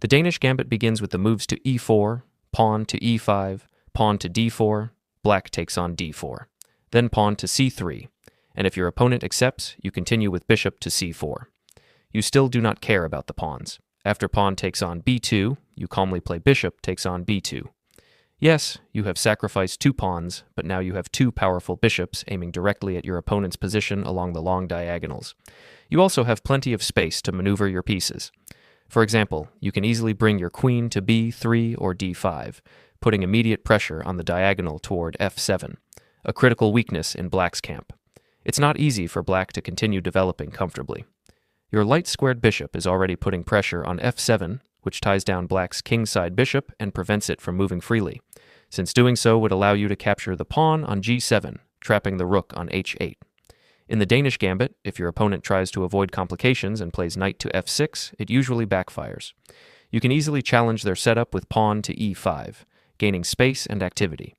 The Danish Gambit begins with the moves to e4, pawn to e5, pawn to d4, black takes on d4, then pawn to c3, and if your opponent accepts, you continue with bishop to c4. You still do not care about the pawns. After pawn takes on b2, you calmly play bishop takes on b2. Yes, you have sacrificed 2 pawns, but now you have 2 powerful bishops aiming directly at your opponent's position along the long diagonals. You also have plenty of space to maneuver your pieces. For example, you can easily bring your queen to b3 or d5, putting immediate pressure on the diagonal toward f7, a critical weakness in black's camp. It's not easy for black to continue developing comfortably. Your light-squared bishop is already putting pressure on f7, which ties down black's kingside bishop and prevents it from moving freely, since doing so would allow you to capture the pawn on g7, trapping the rook on h8. In the Danish Gambit, if your opponent tries to avoid complications and plays knight to f6, it usually backfires. You can easily challenge their setup with pawn to e5, gaining space and activity.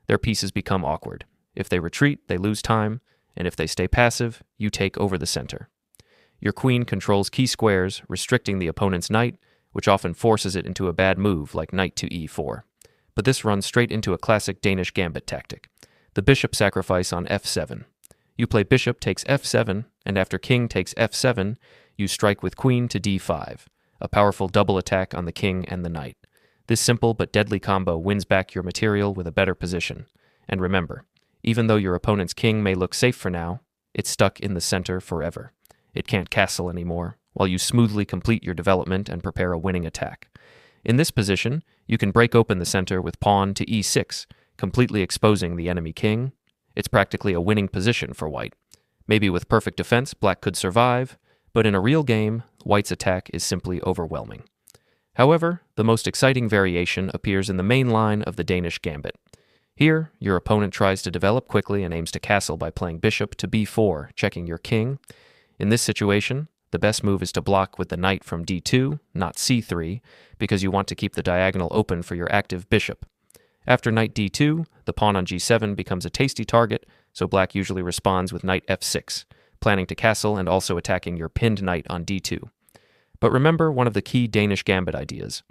Their pieces become awkward. If they retreat, they lose time, and if they stay passive, you take over the center. Your queen controls key squares, restricting the opponent's knight, which often forces it into a bad move like knight to e4. But this runs straight into a classic Danish Gambit tactic, the bishop sacrifice on f7. You play bishop takes f7, and after king takes f7, you strike with queen to d5, a powerful double attack on the king and the knight. This simple but deadly combo wins back your material with a better position. And remember, even though your opponent's king may look safe for now, it's stuck in the center forever. It can't castle anymore, while you smoothly complete your development and prepare a winning attack. In this position, you can break open the center with pawn to e6, completely exposing the enemy king. It's practically a winning position for white. Maybe with perfect defense, black could survive, but in a real game, white's attack is simply overwhelming. However, the most exciting variation appears in the main line of the Danish Gambit. Here, your opponent tries to develop quickly and aims to castle by playing bishop to b4, checking your king. In this situation, the best move is to block with the knight from d2, not c3, because you want to keep the diagonal open for your active bishop. After knight d2, the pawn on g7 becomes a tasty target, so black usually responds with knight f6, planning to castle and also attacking your pinned knight on d2. But remember one of the key Danish Gambit ideas.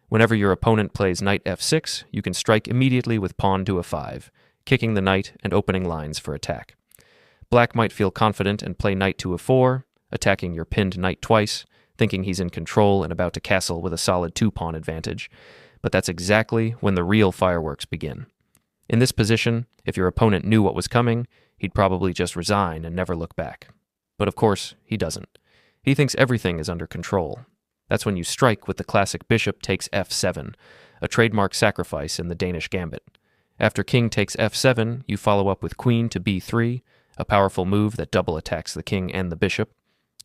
Whenever your opponent plays knight f6, you can strike immediately with pawn to a5, kicking the knight and opening lines for attack. Black might feel confident and play knight to a4, attacking your pinned knight twice, thinking he's in control and about to castle with a solid 2-pawn advantage. But that's exactly when the real fireworks begin. In this position, if your opponent knew what was coming, he'd probably just resign and never look back. But of course, he doesn't. He thinks everything is under control. That's when you strike with the classic bishop takes f7, a trademark sacrifice in the Danish Gambit. After king takes f7, you follow up with queen to b3, a powerful move that double attacks the king and the bishop.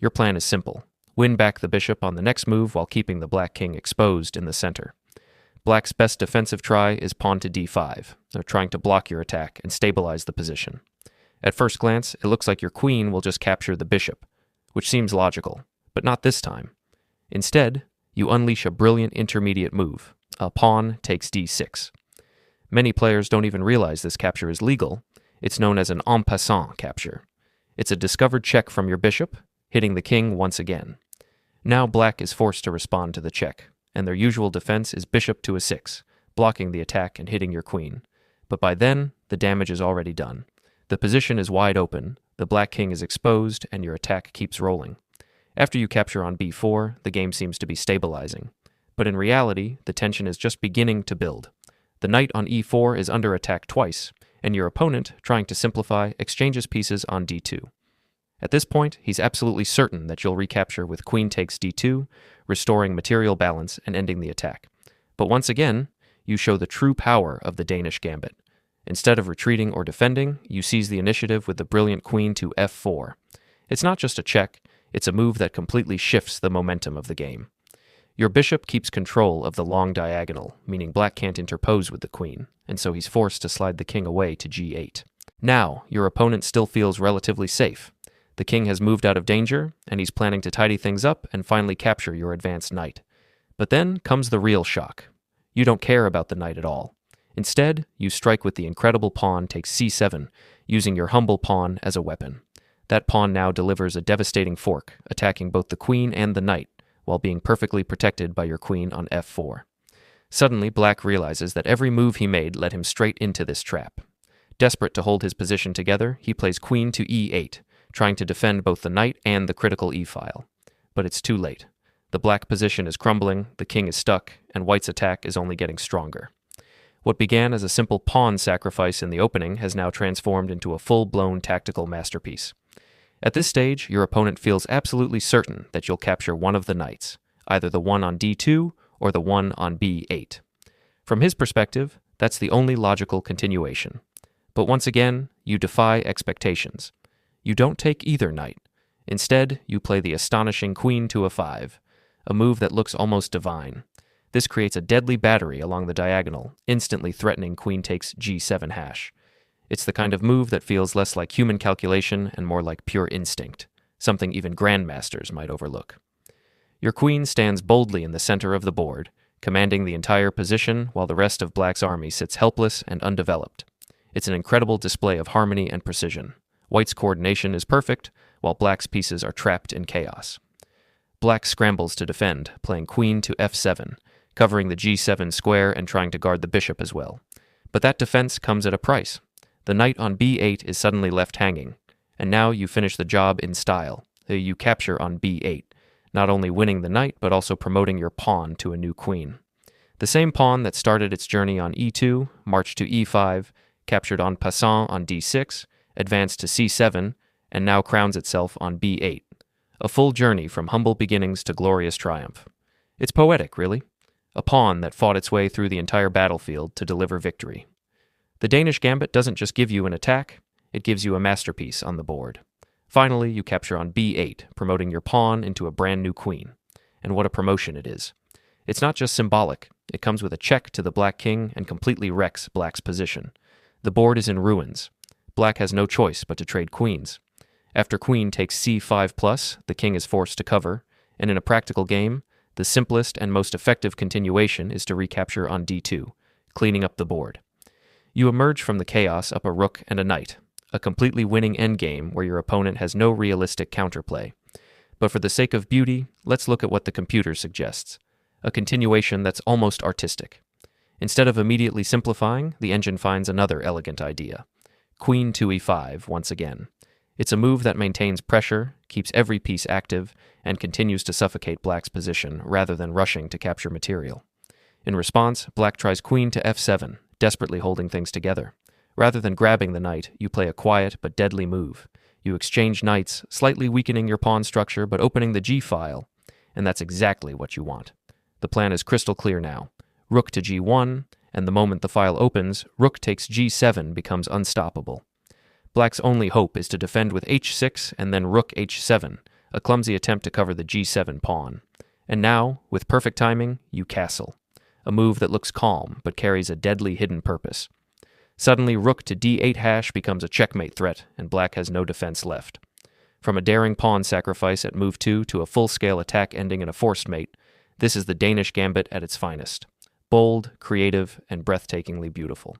Your plan is simple. Win back the bishop on the next move while keeping the black king exposed in the center. Black's best defensive try is pawn to d5. They're trying to block your attack and stabilize the position. At first glance, it looks like your queen will just capture the bishop, which seems logical, but not this time. Instead, you unleash a brilliant intermediate move. A pawn takes d6. Many players don't even realize this capture is legal. It's known as an en passant capture. It's a discovered check from your bishop, hitting the king once again. Now black is forced to respond to the check, and their usual defense is bishop to a6, blocking the attack and hitting your queen. But by then, the damage is already done. The position is wide open, the black king is exposed, and your attack keeps rolling. After you capture on b4, the game seems to be stabilizing. But in reality, the tension is just beginning to build. The knight on e4 is under attack twice, and your opponent, trying to simplify, exchanges pieces on d2. At this point, he's absolutely certain that you'll recapture with queen takes d2, restoring material balance and ending the attack. But once again, you show the true power of the Danish Gambit. Instead of retreating or defending, you seize the initiative with the brilliant queen to f4. It's not just a check, it's a move that completely shifts the momentum of the game. Your bishop keeps control of the long diagonal, meaning black can't interpose with the queen, and so he's forced to slide the king away to g8. Now, your opponent still feels relatively safe. The king has moved out of danger, and he's planning to tidy things up and finally capture your advanced knight. But then comes the real shock. You don't care about the knight at all. Instead, you strike with the incredible pawn takes c7, using your humble pawn as a weapon. That pawn now delivers a devastating fork, attacking both the queen and the knight, while being perfectly protected by your queen on f4. Suddenly, black realizes that every move he made led him straight into this trap. Desperate to hold his position together, he plays queen to e8, trying to defend both the knight and the critical e-file. But it's too late. The black position is crumbling, the king is stuck, and white's attack is only getting stronger. What began as a simple pawn sacrifice in the opening has now transformed into a full-blown tactical masterpiece. At this stage, your opponent feels absolutely certain that you'll capture one of the knights, either the one on d2 or the one on b8. From his perspective, that's the only logical continuation. But once again, you defy expectations. You don't take either knight. Instead, you play the astonishing queen to a5, a move that looks almost divine. This creates a deadly battery along the diagonal, instantly threatening queen takes g7 hash. It's the kind of move that feels less like human calculation and more like pure instinct, something even grandmasters might overlook. Your queen stands boldly in the center of the board, commanding the entire position while the rest of black's army sits helpless and undeveloped. It's an incredible display of harmony and precision. White's coordination is perfect, while black's pieces are trapped in chaos. Black scrambles to defend, playing queen to f7, covering the g7 square and trying to guard the bishop as well. But that defense comes at a price. The knight on b8 is suddenly left hanging, and now you finish the job in style. You capture on b8, not only winning the knight, but also promoting your pawn to a new queen. The same pawn that started its journey on e2, marched to e5, captured en passant on d6, advanced to c7, and now crowns itself on b8. A full journey from humble beginnings to glorious triumph. It's poetic, really. A pawn that fought its way through the entire battlefield to deliver victory. The Danish Gambit doesn't just give you an attack, it gives you a masterpiece on the board. Finally, you capture on b8, promoting your pawn into a brand new queen. And what a promotion it is. It's not just symbolic, it comes with a check to the black king and completely wrecks black's position. The board is in ruins. Black has no choice but to trade queens. After queen takes c5+, the king is forced to cover, and in a practical game, the simplest and most effective continuation is to recapture on d2, cleaning up the board. You emerge from the chaos up a rook and a knight, a completely winning endgame where your opponent has no realistic counterplay. But for the sake of beauty, let's look at what the computer suggests, a continuation that's almost artistic. Instead of immediately simplifying, the engine finds another elegant idea. Queen to e5 once again. It's a move that maintains pressure, keeps every piece active, and continues to suffocate black's position rather than rushing to capture material. In response, black tries queen to f7, desperately holding things together. Rather than grabbing the knight, you play a quiet but deadly move. You exchange knights, slightly weakening your pawn structure but opening the g-file, and that's exactly what you want. The plan is crystal clear now. Rook to g1, and the moment the file opens, rook takes g7 becomes unstoppable. Black's only hope is to defend with h6 and then rook h7, a clumsy attempt to cover the g7 pawn. And now, with perfect timing, you castle. A move that looks calm but carries a deadly hidden purpose. Suddenly, rook to d8 hash becomes a checkmate threat, and black has no defense left. From a daring pawn sacrifice at move 2 to a full-scale attack ending in a forced mate, this is the Danish Gambit at its finest. Bold, creative, and breathtakingly beautiful.